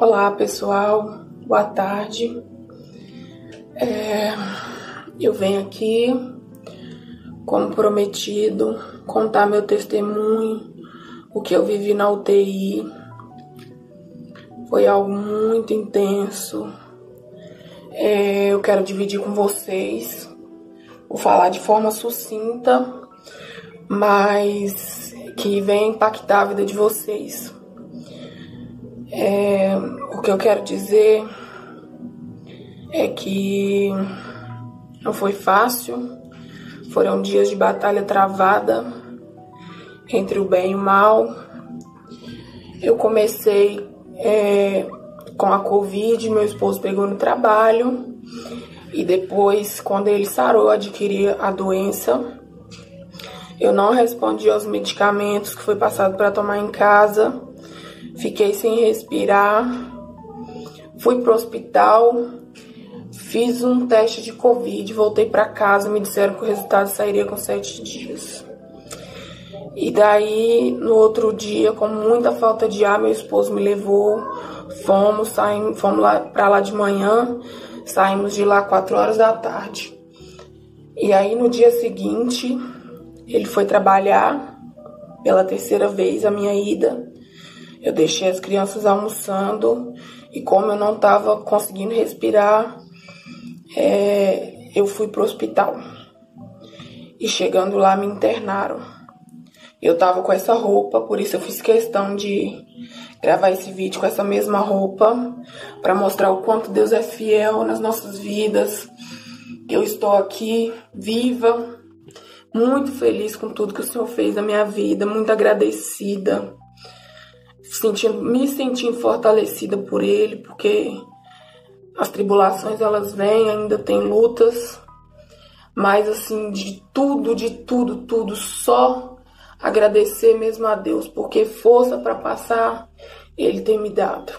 Olá pessoal, boa tarde. Eu venho aqui, como prometido, contar meu testemunho, o que eu vivi na UTI. Foi algo muito intenso. Eu quero dividir com vocês, vou falar de forma sucinta, mas que venha impactar a vida de vocês. O que eu quero dizer é que não foi fácil, foram dias de batalha travada entre o bem e o mal. Eu comecei com a Covid, meu esposo pegou no trabalho e depois, quando ele sarou, eu adquiri a doença. Eu não respondi aos medicamentos que foi passado para tomar em casa. Fiquei sem respirar, fui pro hospital, fiz um teste de Covid, voltei para casa, me disseram que o resultado sairia com 7 dias. E daí, no outro dia, com muita falta de ar, meu esposo me levou, fomos para lá de manhã, saímos de lá 4 horas da tarde. E aí, no dia seguinte, ele foi trabalhar, pela terceira vez a minha ida. Eu deixei as crianças almoçando e como eu não estava conseguindo respirar, eu fui pro hospital. E chegando lá me internaram. Eu tava com essa roupa, por isso eu fiz questão de gravar esse vídeo com essa mesma roupa, para mostrar o quanto Deus é fiel nas nossas vidas. Eu estou aqui viva, muito feliz com tudo que o Senhor fez na minha vida, muito agradecida. Me sentindo fortalecida por Ele, porque as tribulações elas vêm, ainda tem lutas, mas assim, de tudo, só agradecer mesmo a Deus, porque força para passar Ele tem me dado.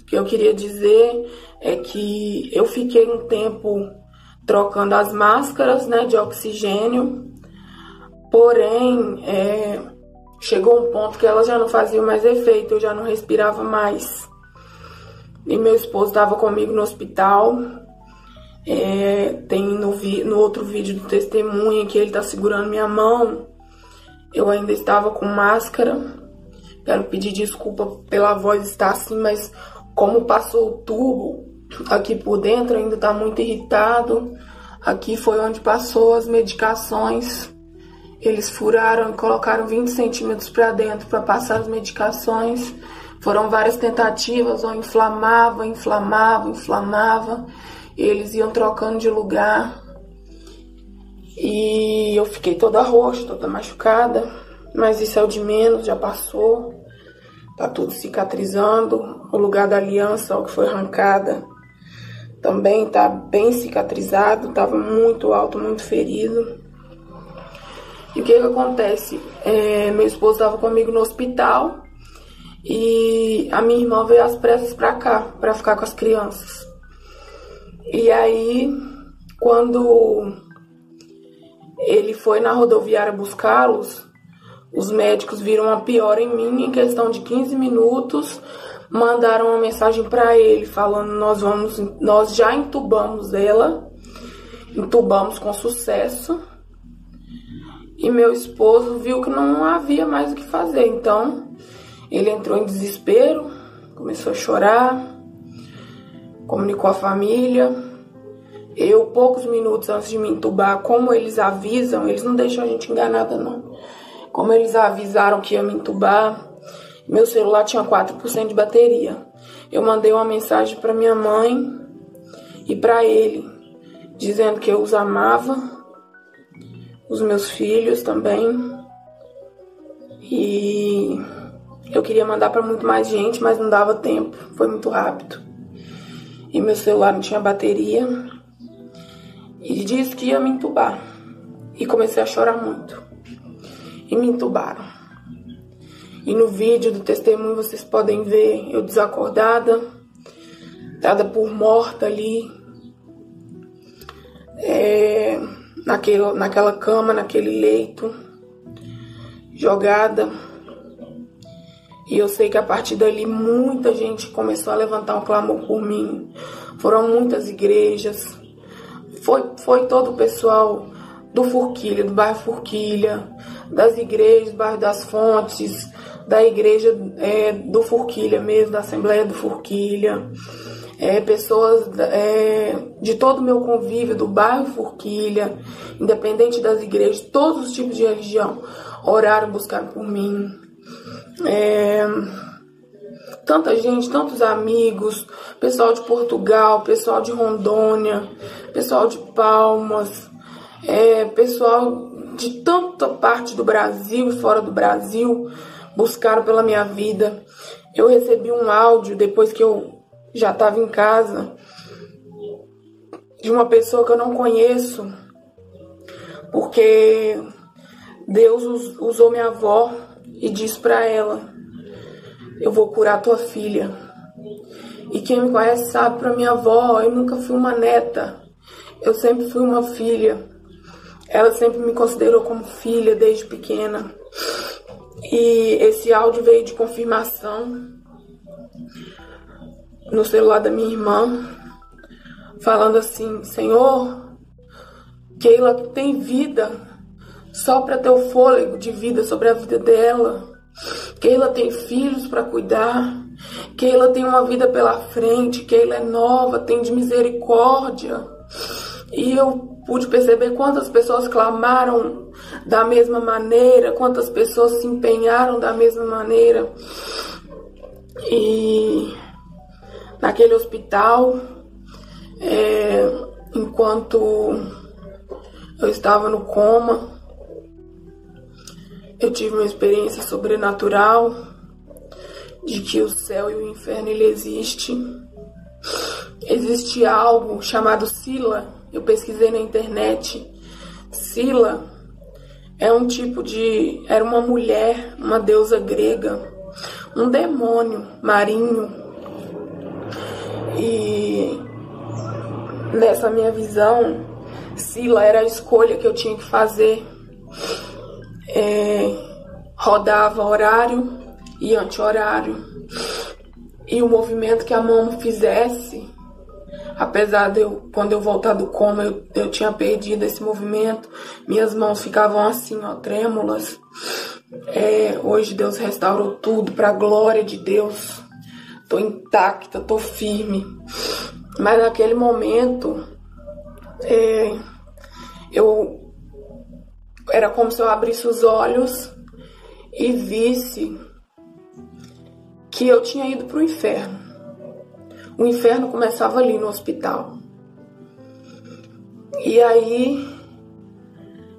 O que eu queria dizer é que eu fiquei um tempo trocando as máscaras, né, de oxigênio, porém, chegou um ponto que elas já não faziam mais efeito, eu já não respirava mais. E meu esposo estava comigo no hospital. Tem no outro vídeo do testemunho que ele está segurando minha mão. Eu ainda estava com máscara. Quero pedir desculpa pela voz estar assim, mas como passou o tubo aqui por dentro, ainda está muito irritado. Aqui foi onde passou as medicações. Eles furaram e colocaram 20 centímetros para dentro para passar as medicações. Foram várias tentativas, ou inflamava. E eles iam trocando de lugar. E eu fiquei toda roxa, toda machucada. Mas isso é o de menos, já passou. Tá tudo cicatrizando. O lugar da aliança, ó, que foi arrancada, também tá bem cicatrizado. Tava muito alto, muito ferido. E o que acontece? Meu esposo estava comigo no hospital e a minha irmã veio às pressas pra cá, pra ficar com as crianças. E aí, quando ele foi na rodoviária buscá-los, os médicos viram uma piora em mim. Em questão de 15 minutos, mandaram uma mensagem pra ele, falando: nós já entubamos ela, entubamos com sucesso. E meu esposo viu que não havia mais o que fazer, então ele entrou em desespero, começou a chorar, comunicou a família. Eu, poucos minutos antes de me entubar, como eles avisam, eles não deixam a gente enganada não. Como eles avisaram que ia me entubar, meu celular tinha 4% de bateria. Eu mandei uma mensagem para minha mãe e para ele, dizendo que eu os amava, os meus filhos também, e eu queria mandar para muito mais gente, mas não dava tempo, foi muito rápido. E meu celular não tinha bateria, e disse que ia me entubar, e comecei a chorar muito, e me entubaram. E no vídeo do testemunho vocês podem ver eu desacordada, dada por morta ali, naquela cama, naquele leito, jogada. E eu sei que a partir dali muita gente começou a levantar um clamor por mim. Foram muitas igrejas. Foi todo o pessoal do Forquilha, do bairro Forquilha, das igrejas, do bairro das Fontes, da igreja do Forquilha mesmo, da Assembleia do Forquilha. Pessoas de todo o meu convívio do bairro Forquilha, independente das igrejas, todos os tipos de religião, oraram, buscaram por mim. Tanta gente, tantos amigos, pessoal de Portugal, pessoal de Rondônia, pessoal de Palmas, pessoal de tanta parte do Brasil e fora do Brasil, buscaram pela minha vida. Eu recebi um áudio depois que eu já estava em casa, de uma pessoa que eu não conheço, porque Deus usou minha avó e disse para ela: eu vou curar tua filha. E quem me conhece sabe, para minha avó, eu nunca fui uma neta, eu sempre fui uma filha. Ela sempre me considerou como filha desde pequena. E esse áudio veio de confirmação no celular da minha irmã, falando assim: Senhor, Keila tem vida, sopra teu fôlego de vida sobre a vida dela. Keila tem filhos para cuidar, Keila tem uma vida pela frente, Keila é nova, tem de misericórdia. E eu pude perceber quantas pessoas clamaram da mesma maneira, quantas pessoas se empenharam da mesma maneira. E naquele hospital, enquanto eu estava no coma, eu tive uma experiência sobrenatural de que o céu e o inferno ele existe. Existe algo chamado Sila. Eu pesquisei na internet. Sila é um tipo de... Era uma mulher, uma deusa grega, um demônio marinho. E nessa minha visão, Sila era a escolha que eu tinha que fazer. Rodava horário e anti-horário. E o movimento que a mão fizesse, apesar de quando eu voltar do coma, eu tinha perdido esse movimento, minhas mãos ficavam assim, ó, trêmulas. Hoje Deus restaurou tudo para a glória de Deus. Tô intacta, tô firme. Mas naquele momento, era como se eu abrisse os olhos e visse que eu tinha ido para o inferno. O inferno começava ali no hospital. E aí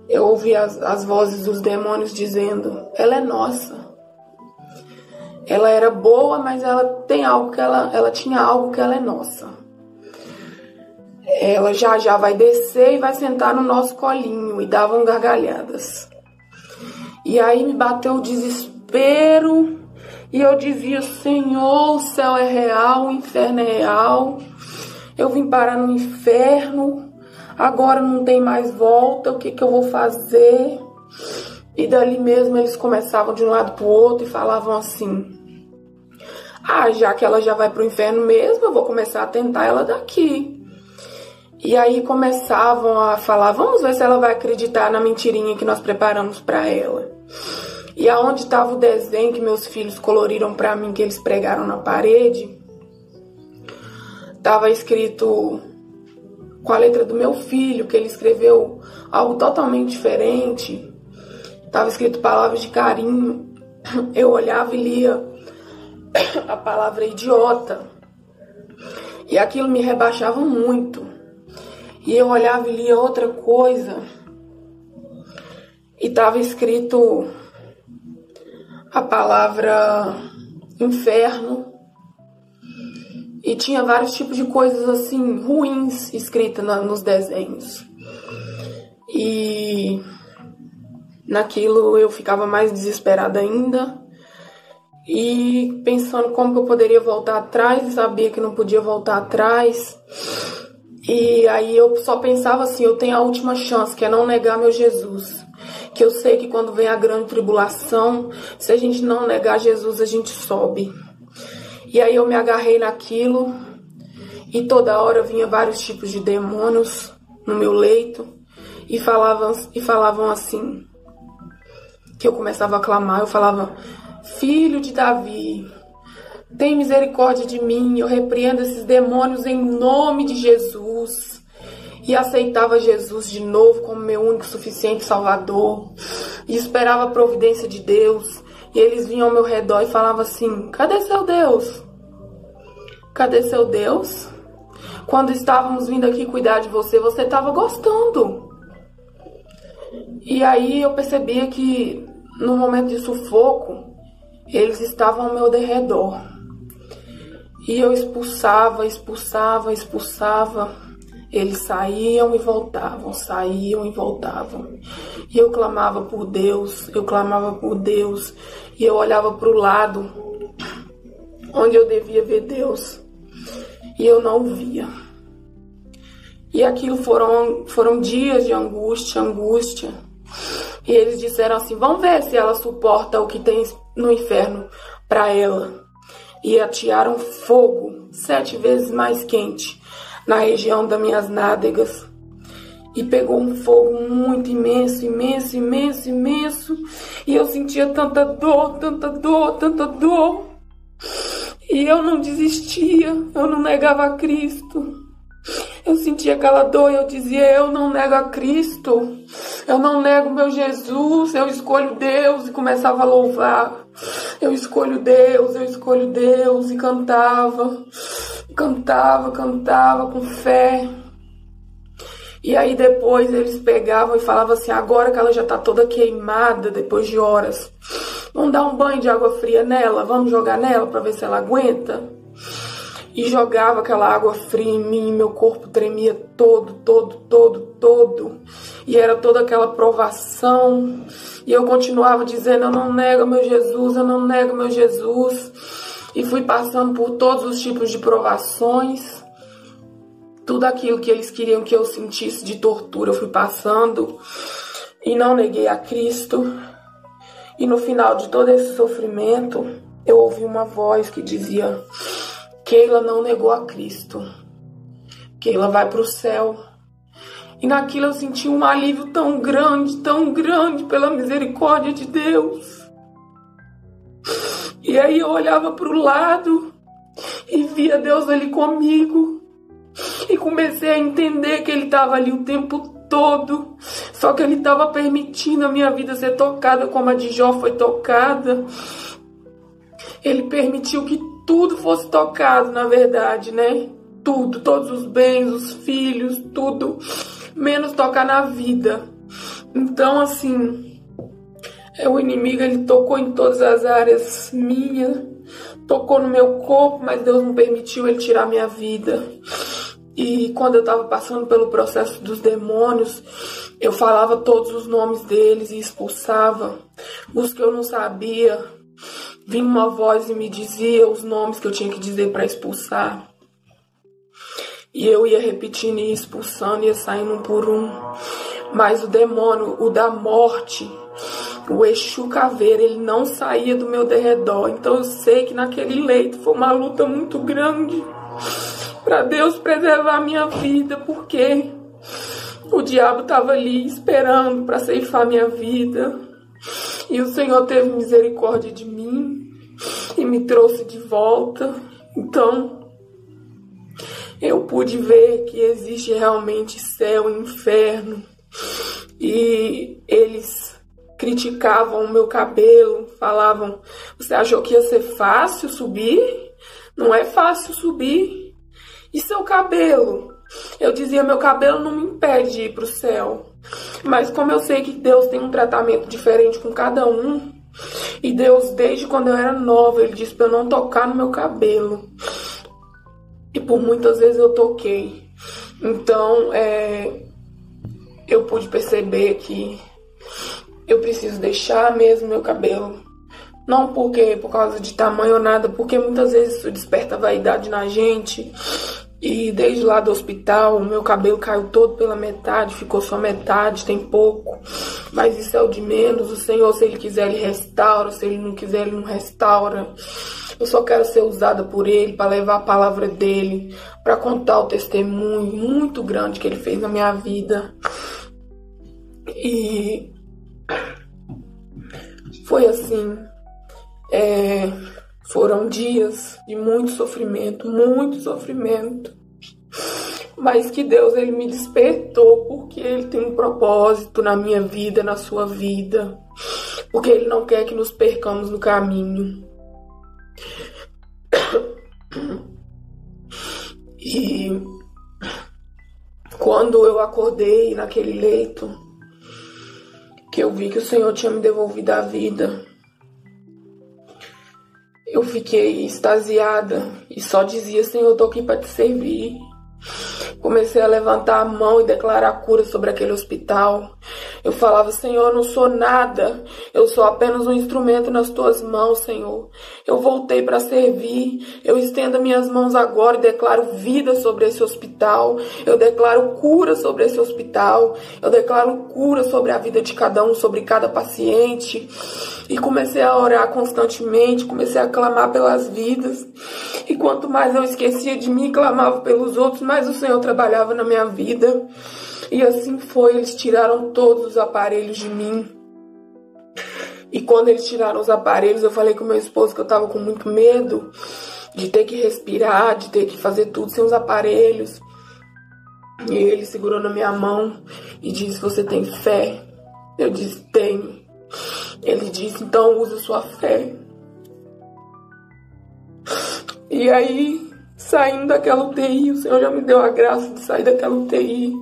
eu ouvi as vozes dos demônios dizendo: ela é nossa. Ela era boa, mas ela tem algo que ela tinha algo que ela é nossa. Ela já vai descer e vai sentar no nosso colinho. E davam gargalhadas. E aí me bateu o desespero. E eu dizia: Senhor, o céu é real, o inferno é real. Eu vim parar no inferno. Agora não tem mais volta. O que eu vou fazer? E dali mesmo eles começavam de um lado pro outro e falavam assim: já que ela já vai pro inferno mesmo, eu vou começar a tentar ela daqui. E aí começavam a falar: vamos ver se ela vai acreditar na mentirinha que nós preparamos para ela. E aonde estava o desenho que meus filhos coloriram para mim, que eles pregaram na parede, estava escrito com a letra do meu filho, que ele escreveu algo totalmente diferente. Estava escrito palavras de carinho. Eu olhava e lia a palavra idiota. E aquilo me rebaixava muito. E eu olhava e lia outra coisa. E estava escrito a palavra inferno. E tinha vários tipos de coisas assim, ruins, escritas nos desenhos. E naquilo eu ficava mais desesperada ainda. E pensando como que eu poderia voltar atrás, e sabia que não podia voltar atrás. E aí eu só pensava assim: eu tenho a última chance, que é não negar meu Jesus. que eu sei que quando vem a grande tribulação, se a gente não negar Jesus, a gente sobe. E aí eu me agarrei naquilo, e toda hora vinha vários tipos de demônios no meu leito, e falavam assim, que eu começava a clamar, eu falava: Filho de Davi, tem misericórdia de mim, eu repreendo esses demônios em nome de Jesus. E aceitava Jesus de novo como meu único suficiente Salvador. E esperava a providência de Deus. E eles vinham ao meu redor e falavam assim: cadê seu Deus? Cadê seu Deus? Quando estávamos vindo aqui cuidar de você, você estava gostando. E aí eu percebia que no momento de sufoco, eles estavam ao meu derredor. E eu expulsava. Eles saíam e voltavam, saíam e voltavam. E eu clamava por Deus, E eu olhava para o lado, onde eu devia ver Deus, e eu não via. E aquilo foram dias de angústia. E eles disseram assim: vamos ver se ela suporta o que tem no inferno para ela. E atearam fogo 7 vezes mais quente na região das minhas nádegas. E pegou um fogo muito imenso. E eu sentia tanta dor. E eu não desistia, eu não negava a Cristo. Eu sentia aquela dor e eu dizia: eu não nego a Cristo, eu não nego meu Jesus, eu escolho Deus. E começava a louvar: eu escolho Deus, e cantava com fé. E aí depois eles pegavam e falavam assim: agora que ela já tá toda queimada, depois de horas, vamos dar um banho de água fria nela, vamos jogar nela para ver se ela aguenta. E jogava aquela água fria em mim, meu corpo tremia todo. E era toda aquela provação. E eu continuava dizendo: eu não nego meu Jesus, E fui passando por todos os tipos de provações. Tudo aquilo que eles queriam que eu sentisse de tortura, eu fui passando. E não neguei a Cristo. E no final de todo esse sofrimento, eu ouvi uma voz que dizia: Keila não negou a Cristo. Keila vai para o céu. E naquilo eu senti um alívio tão grande pela misericórdia de Deus. E aí eu olhava para o lado e via Deus ali comigo. E comecei a entender que Ele estava ali o tempo todo. Só que Ele estava permitindo a minha vida ser tocada como a de Jó foi tocada. Ele permitiu que tudo fosse tocado, na verdade, né? Tudo, todos os bens, os filhos, tudo, menos tocar na vida. Então, assim, o inimigo, ele tocou em todas as áreas minhas, tocou no meu corpo, mas Deus não permitiu ele tirar minha vida. E quando eu estava passando pelo processo dos demônios, eu falava todos os nomes deles e expulsava. Os que eu não sabia, vinha uma voz e me dizia os nomes que eu tinha que dizer para expulsar. E eu ia repetindo e expulsando, ia saindo um por um. Mas o demônio, o da morte, o Exu Caveira, ele não saía do meu derredor. Então eu sei que naquele leito foi uma luta muito grande para Deus preservar a minha vida, porque o diabo estava ali esperando para ceifar minha vida. E o Senhor teve misericórdia de mim e me trouxe de volta. Então, eu pude ver que existe realmente céu e inferno. E eles criticavam o meu cabelo, falavam: você achou que ia ser fácil subir? Não é fácil subir. E seu cabelo? Eu dizia: meu cabelo não me impede de ir para o céu. Mas como eu sei que Deus tem um tratamento diferente com cada um, e Deus, desde quando eu era nova, Ele disse para eu não tocar no meu cabelo. E por muitas vezes eu toquei. Então, eu pude perceber que eu preciso deixar mesmo meu cabelo. Não por causa de tamanho ou nada, porque muitas vezes isso desperta vaidade na gente. E desde lá do hospital, o meu cabelo caiu todo pela metade, ficou só metade, tem pouco. Mas isso é o de menos. O Senhor, se Ele quiser, Ele restaura. Se Ele não quiser, Ele não restaura. Eu só quero ser usada por Ele para levar a palavra dEle, para contar o testemunho muito grande que Ele fez na minha vida. E foi assim. Foram dias de muito sofrimento, mas que Deus, Ele me despertou, porque Ele tem um propósito na minha vida, na sua vida, porque Ele não quer que nos percamos no caminho. E quando eu acordei naquele leito, que eu vi que o Senhor tinha me devolvido a vida, eu fiquei extasiada e só dizia: Senhor, eu tô aqui para te servir. Comecei a levantar a mão e declarar cura sobre aquele hospital. Eu falava: Senhor, eu não sou nada, eu sou apenas um instrumento nas tuas mãos, Senhor. Eu voltei para servir, eu estendo minhas mãos agora e declaro vida sobre esse hospital. Eu declaro cura sobre esse hospital. Eu declaro cura sobre a vida de cada um, sobre cada paciente. E comecei a orar constantemente, comecei a clamar pelas vidas. E quanto mais eu esquecia de mim e clamava pelos outros, mais o Senhor trabalhava na minha vida. E assim foi, eles tiraram todos os aparelhos de mim. E quando eles tiraram os aparelhos, eu falei com meu esposo que eu estava com muito medo de ter que respirar, de ter que fazer tudo sem os aparelhos. E ele segurou na minha mão e disse: você tem fé? Eu disse: tenho. Ele disse: então use a sua fé. E aí, saindo daquela UTI, o Senhor já me deu a graça de sair daquela UTI.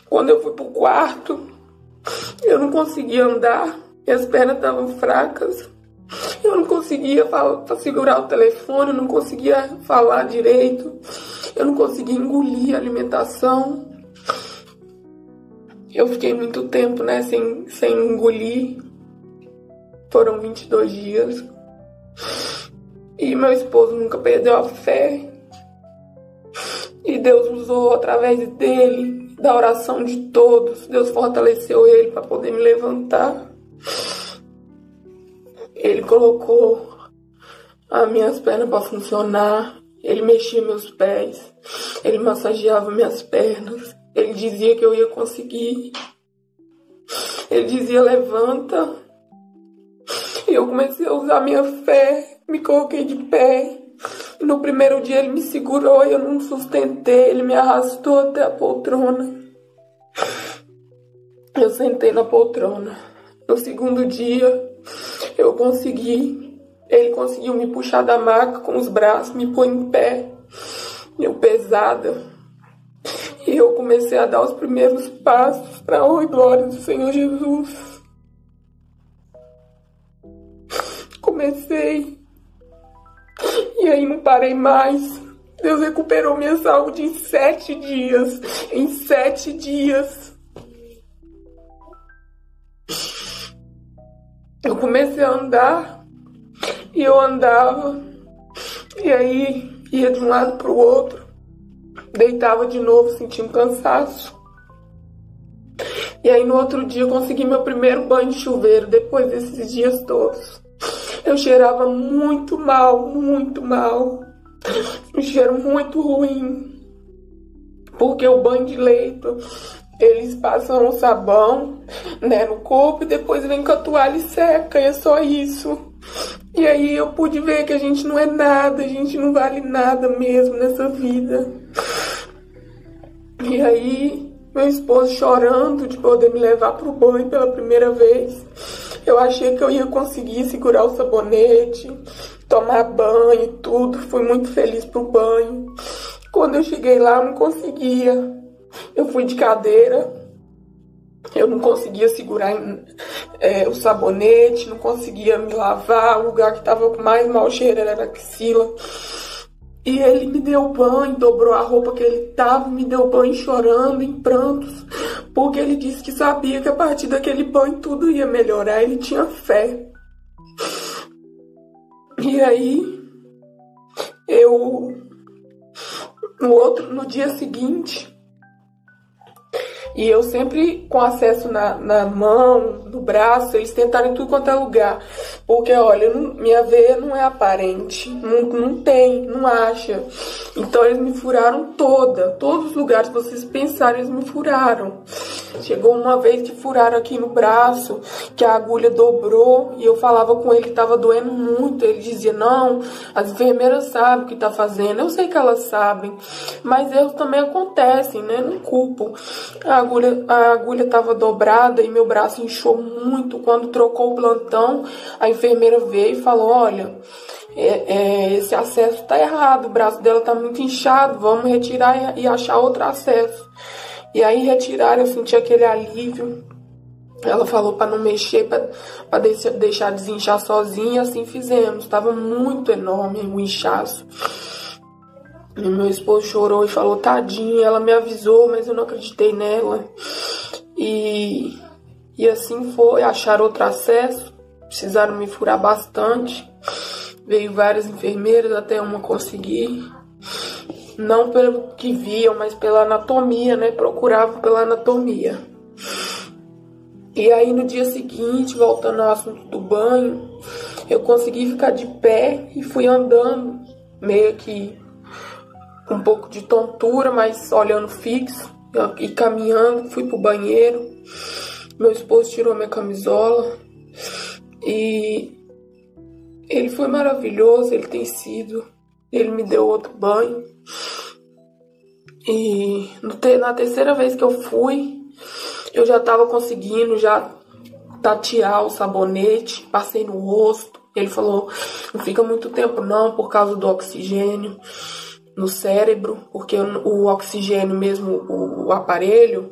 Quando eu fui pro quarto, eu não conseguia andar, minhas pernas estavam fracas. Eu não conseguia segurar o telefone, eu não conseguia falar direito. Eu não conseguia engolir a alimentação. Eu fiquei muito tempo, né, sem engolir. Foram 22 dias. E meu esposo nunca perdeu a fé. E Deus usou através dele, da oração de todos. Deus fortaleceu ele para poder me levantar. Ele colocou as minhas pernas para funcionar. Ele mexia meus pés. Ele massageava minhas pernas. Ele dizia que eu ia conseguir. Ele dizia: levanta. E eu comecei a usar minha fé, me coloquei de pé. E no primeiro dia ele me segurou e eu não sustentei, ele me arrastou até a poltrona. Eu sentei na poltrona. No segundo dia eu consegui, ele conseguiu me puxar da maca com os braços, me pôr em pé, eu pesada. E eu comecei a dar os primeiros passos para a honra e glória do Senhor Jesus. Comecei. E aí não parei mais. Deus recuperou minha saúde em 7 dias. Em 7 dias. Eu comecei a andar. E eu andava. E aí ia de um lado para o outro. Deitava de novo, sentindo cansaço. E aí no outro dia eu consegui meu primeiro banho de chuveiro. Depois desses dias todos. Eu cheirava muito mal, muito mal. Um cheiro muito ruim. Porque o banho de leito, eles passam um sabão, né, no corpo e depois vem com a toalha e seca, e é só isso. E aí eu pude ver que a gente não é nada, a gente não vale nada mesmo nessa vida. E aí, meu esposo chorando de poder me levar pro banho pela primeira vez. Eu achei que eu ia conseguir segurar o sabonete, tomar banho e tudo. Fui muito feliz pro banho. Quando eu cheguei lá, eu não conseguia. Eu fui de cadeira. Eu não conseguia segurar o sabonete, não conseguia me lavar. O lugar que estava com mais mau cheiro era a axila. E ele me deu banho, dobrou a roupa que ele tava, me deu banho chorando, em prantos, porque ele disse que sabia que a partir daquele banho tudo ia melhorar, ele tinha fé. E aí, eu No dia seguinte, e eu sempre com acesso na mão, no braço, eles tentaram em tudo quanto é lugar. Porque, olha, minha veia não é aparente, não tem, não acha. Então eles me furaram todos os lugares que vocês pensarem, eles me furaram. Chegou uma vez que furaram aqui no braço, que a agulha dobrou, e eu falava com ele que tava doendo muito. Ele dizia, não, as enfermeiras sabem o que tá fazendo, eu sei que elas sabem, mas erros também acontecem, né, não culpo. A agulha tava dobrada e meu braço inchou muito. Quando trocou o plantão, a enfermeira veio e falou, olha, esse acesso tá errado, o braço dela tá muito inchado, vamos retirar e achar outro acesso. E aí retiraram, eu senti aquele alívio. Ela falou para não mexer, para deixar desinchar sozinha, assim fizemos. Tava muito enorme o inchaço. E meu esposo chorou e falou, tadinha, ela me avisou, mas eu não acreditei nela. E assim foi, acharam outro acesso, precisaram me furar bastante. Veio várias enfermeiras, até uma conseguir. Não pelo que viam, mas pela anatomia, né? Procuravam pela anatomia. E aí no dia seguinte, voltando ao assunto do banho, eu consegui ficar de pé e fui andando, meio que com um pouco de tontura, mas olhando fixo e caminhando. Fui pro banheiro, meu esposo tirou minha camisola e ele foi maravilhoso, ele tem sido. Ele me deu outro banho. E na terceira vez que eu fui, eu já tava conseguindo já tatear o sabonete, passei no rosto. Ele falou, não fica muito tempo não, por causa do oxigênio no cérebro, porque o oxigênio mesmo, o aparelho,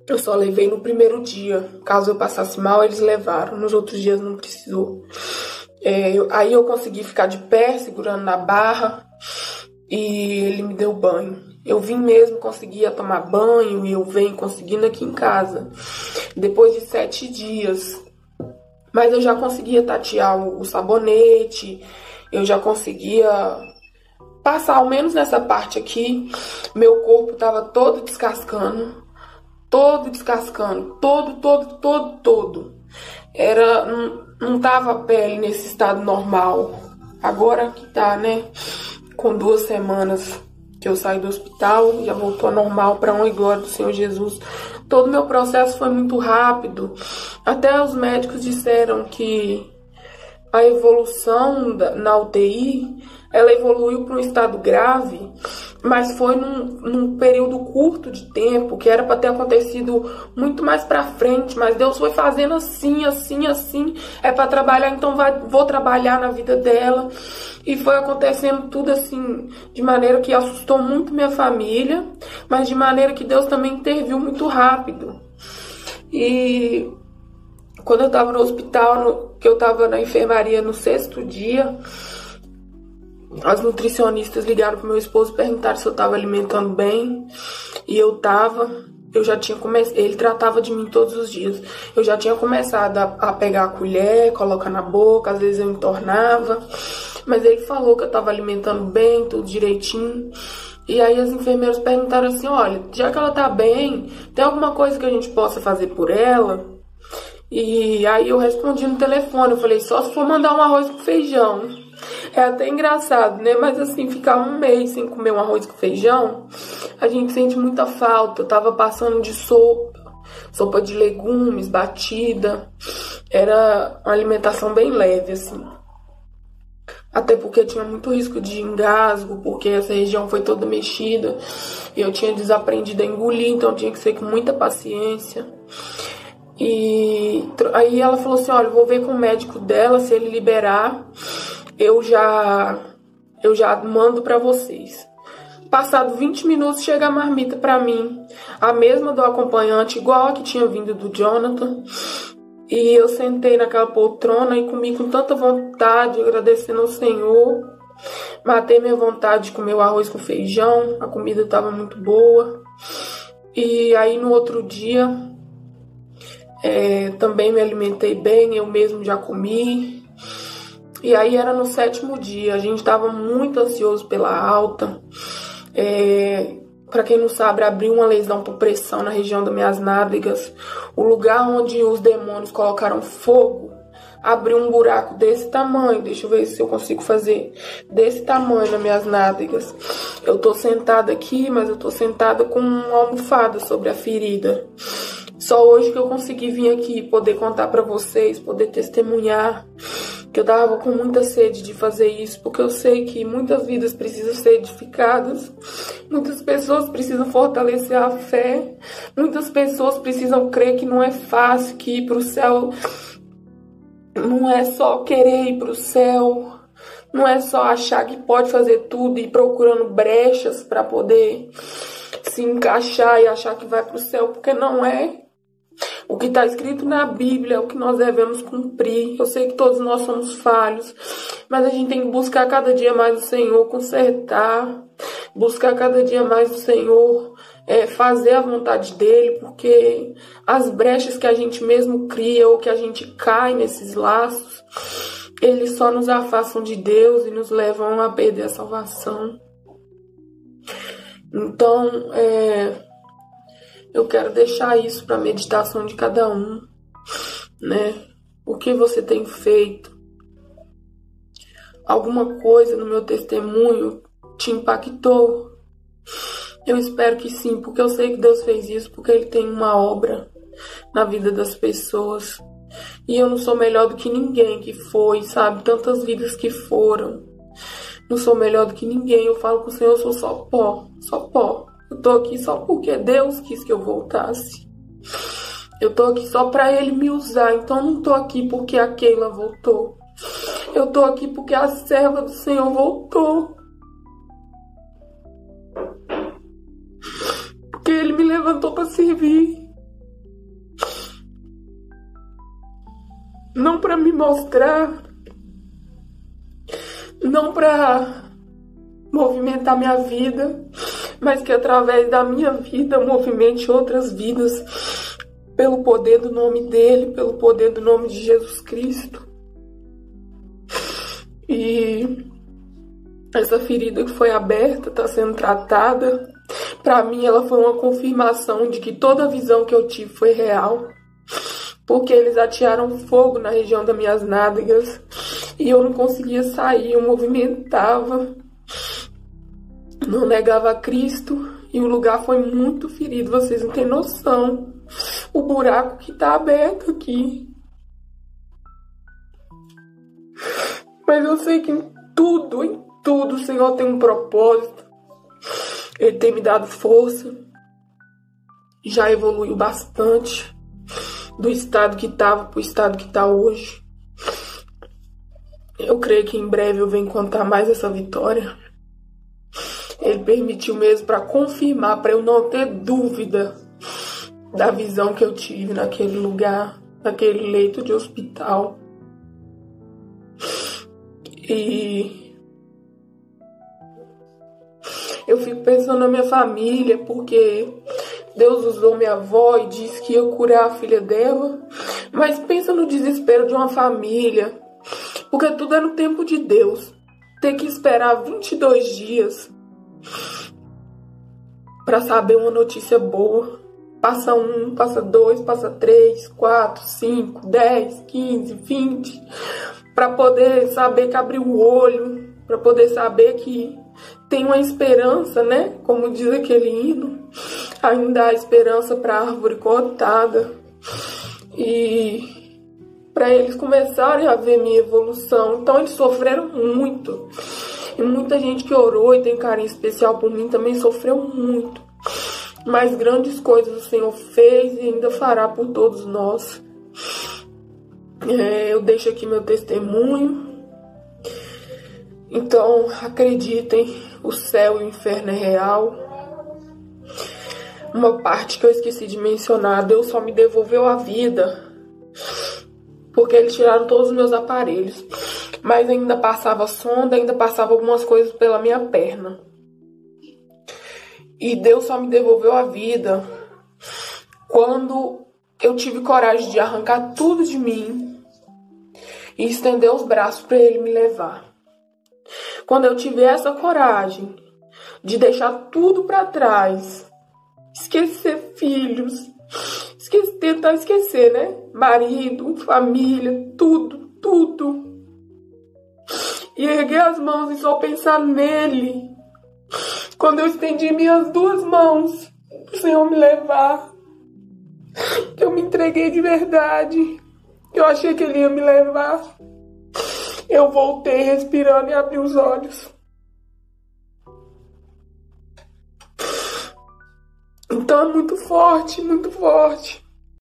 eu só levei no primeiro dia. Caso eu passasse mal, eles levaram. Nos outros dias não precisou. Aí eu consegui ficar de pé, segurando na barra, e ele me deu banho. Eu vim mesmo, conseguia tomar banho, e eu venho conseguindo aqui em casa. Depois de 7 dias. Mas eu já conseguia tatear o sabonete, eu já conseguia passar, ao menos nessa parte aqui. Meu corpo tava todo descascando. Todo. Não tava a pele nesse estado normal. Agora que tá, né? Com 2 semanas que eu saí do hospital, já voltou ao normal, para honra e glória do Senhor Jesus. Todo o meu processo foi muito rápido. Até os médicos disseram que a evolução na UTI, ela evoluiu para um estado grave, mas foi num período curto de tempo, que era para ter acontecido muito mais para frente, mas Deus foi fazendo assim, é para trabalhar, então vou trabalhar na vida dela. E foi acontecendo tudo assim, de maneira que assustou muito minha família, mas de maneira que Deus também interviu muito rápido. E quando eu estava no hospital, que eu estava na enfermaria no 6º dia, as nutricionistas ligaram pro meu esposo e perguntaram se eu estava alimentando bem. E eu estava. Eu já tinha começado. Ele tratava de mim todos os dias. Eu já tinha começado a pegar a colher, colocar na boca, às vezes eu entornava. Mas ele falou que eu estava alimentando bem, tudo direitinho. E aí as enfermeiras perguntaram assim, olha, já que ela tá bem, tem alguma coisa que a gente possa fazer por ela? E aí eu respondi no telefone, eu falei, só se for mandar um arroz com feijão. É até engraçado, né? Mas assim, ficar um mês sem comer um arroz com feijão, a gente sente muita falta. Eu tava passando de sopa de legumes, batida. Era uma alimentação bem leve, assim. Até porque tinha muito risco de engasgo, porque essa região foi toda mexida. E eu tinha desaprendido a engolir, então tinha que ser com muita paciência. E aí ela falou assim, olha, eu vou ver com o médico dela, se ele liberar, eu já mando pra vocês. Passado 20 minutos, chega a marmita pra mim, a mesma do acompanhante, igual a que tinha vindo do Jonathan. E eu sentei naquela poltrona e comi com tanta vontade, agradecendo ao Senhor. Matei minha vontade de comer o arroz com feijão, a comida estava muito boa. E aí no outro dia, também me alimentei bem, eu mesmo já comi. E aí era no 7º dia, a gente estava muito ansioso pela alta. Para quem não sabe, abriu uma lesão por pressão na região das minhas nádegas. O lugar onde os demônios colocaram fogo abriu um buraco desse tamanho. Deixa eu ver se eu consigo fazer desse tamanho nas minhas nádegas. Eu tô sentada aqui, mas eu tô sentada com uma almofada sobre a ferida. Só hoje que eu consegui vir aqui, poder contar pra vocês, poder testemunhar. Que eu tava com muita sede de fazer isso, porque eu sei que muitas vidas precisam ser edificadas. Muitas pessoas precisam fortalecer a fé. Muitas pessoas precisam crer que não é fácil, que ir pro céu não é só querer ir pro céu. Não é só achar que pode fazer tudo e ir procurando brechas para poder se encaixar e achar que vai pro céu, porque não é. O que está escrito na Bíblia é o que nós devemos cumprir. Eu sei que todos nós somos falhos, mas a gente tem que buscar cada dia mais o Senhor, consertar, buscar cada dia mais o Senhor, fazer a vontade dEle, porque as brechas que a gente mesmo cria ou que a gente cai nesses laços, eles só nos afastam de Deus e nos levam a perder a salvação. Então, eu quero deixar isso para a meditação de cada um, né? O que você tem feito? Alguma coisa no meu testemunho te impactou? Eu espero que sim, porque eu sei que Deus fez isso, porque Ele tem uma obra na vida das pessoas. E eu não sou melhor do que ninguém que foi, sabe? Tantas vidas que foram. Não sou melhor do que ninguém. Eu falo com o Senhor, eu sou só pó, só pó. Eu tô aqui só porque Deus quis que eu voltasse. Eu tô aqui só pra Ele me usar. Então eu não tô aqui porque a Keila voltou. Eu tô aqui porque a serva do Senhor voltou. Porque Ele me levantou pra servir. Não pra me mostrar. Não pra movimentar minha vida, mas que através da minha vida movimente outras vidas pelo poder do nome dEle, pelo poder do nome de Jesus Cristo. E essa ferida que foi aberta está sendo tratada. Para mim ela foi uma confirmação de que toda a visão que eu tive foi real, porque eles atearam fogo na região das minhas nádegas e eu não conseguia sair, eu movimentava, não negava a Cristo e o lugar foi muito ferido, vocês não têm noção. O buraco que tá aberto aqui. Mas eu sei que em tudo o Senhor tem um propósito. Ele tem me dado força. Já evoluiu bastante do estado que estava para o estado que está hoje. Eu creio que em breve eu venho contar mais essa vitória. Ele permitiu mesmo para confirmar, para eu não ter dúvida da visão que eu tive naquele lugar, naquele leito de hospital. E eu fico pensando na minha família, porque Deus usou minha avó e disse que ia curar a filha dela. Mas pensa no desespero de uma família, porque tudo é no tempo de Deus. Ter que esperar 22 dias para saber uma notícia boa. Passa 1, passa 2, passa 3, 4, 5, 10, 15, 20. Para poder saber que abriu o olho, para poder saber que tem uma esperança, né? Como diz aquele hino, ainda há esperança para a árvore cortada. E para eles começarem a ver minha evolução. Então eles sofreram muito. E muita gente que orou e tem carinho especial por mim também sofreu muito. Mas grandes coisas o Senhor fez e ainda fará por todos nós. Eu deixo aqui meu testemunho. Então, acreditem, o céu e o inferno é real. Uma parte que eu esqueci de mencionar, Deus só me devolveu a vida porque eles tiraram todos os meus aparelhos. Mas ainda passava sonda, ainda passava algumas coisas pela minha perna. E Deus só me devolveu a vida quando eu tive coragem de arrancar tudo de mim e estender os braços para Ele me levar. Quando eu tive essa coragem, de deixar tudo para trás, esquecer filhos, tentar esquecer, né? Marido, família, tudo, tudo. E erguer as mãos e só pensar nele. Quando eu estendi minhas duas mãos pro Senhor me levar, que eu me entreguei de verdade, eu achei que Ele ia me levar, eu voltei respirando e abri os olhos. Então é muito forte, muito forte.